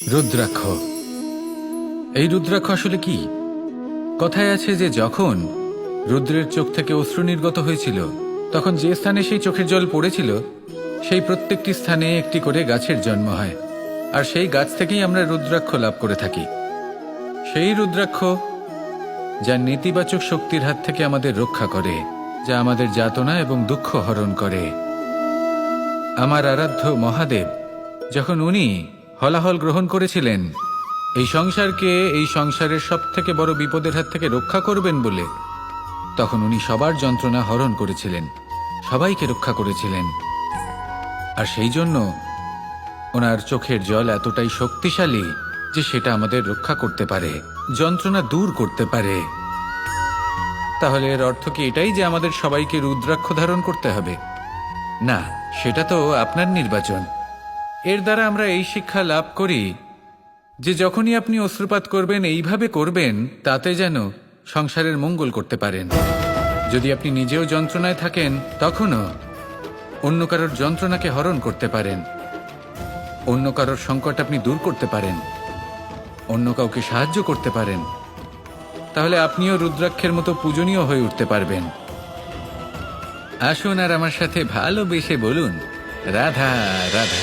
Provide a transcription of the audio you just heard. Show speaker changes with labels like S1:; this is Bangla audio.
S1: রুদ্রাক্ষ। এই রুদ্রাক্ষ আসলে কি? কথায় আছে যে যখন রুদ্রের চোখ থেকে অশ্রু নির্গত হয়েছিল, তখন যে স্থানে সেই চোখের জল পড়েছিল সেই প্রত্যেকটি স্থানে একটি করে গাছের জন্ম হয়, আর সেই গাছ থেকেই আমরা রুদ্রাক্ষ লাভ করে থাকি। সেই রুদ্রাক্ষ যা নেতিবাচক শক্তির হাত থেকে আমাদের রক্ষা করে, যা আমাদের যাতনা এবং দুঃখ হরণ করে। আমার আরাধ্য মহাদেব যখন উনি হলাহল গ্রহণ করেছিলেন এই সংসারকে, এই সংসারের সব থেকে বড় বিপদের হাত থেকে রক্ষা করবেন বলে, তখন উনি সবার যন্ত্রণা হরণ করেছিলেন, সবাইকে রক্ষা করেছিলেন। আর সেই জন্য ওনার চোখের জল এতটাই শক্তিশালী যে সেটা আমাদের রক্ষা করতে পারে, যন্ত্রণা দূর করতে পারে। তাহলে এর অর্থ কি এটাই যে আমাদের সবাইকে রুদ্রাক্ষ ধারণ করতে হবে? না, সেটা তো আপনার নির্বাচন। এর দ্বারা আমরা এই শিক্ষা লাভ করি যে যখনই আপনি অশ্রুপাত করবেন, এইভাবে করবেন তাতে যেন সংসারের মঙ্গল করতে পারেন। যদি আপনি নিজেও যন্ত্রণায় থাকেন, তখনও অন্য কারোর যন্ত্রণাকে হরণ করতে পারেন, অন্য কারোর সংকট আপনি দূর করতে পারেন, অন্য কাউকে সাহায্য করতে পারেন। তাহলে আপনিও রুদ্রাক্ষের মতো পূজনীয় হয়ে উঠতে পারবেন। আসুন আর আমার সাথে ভালোবেসে বলুন, রাধা রাধা।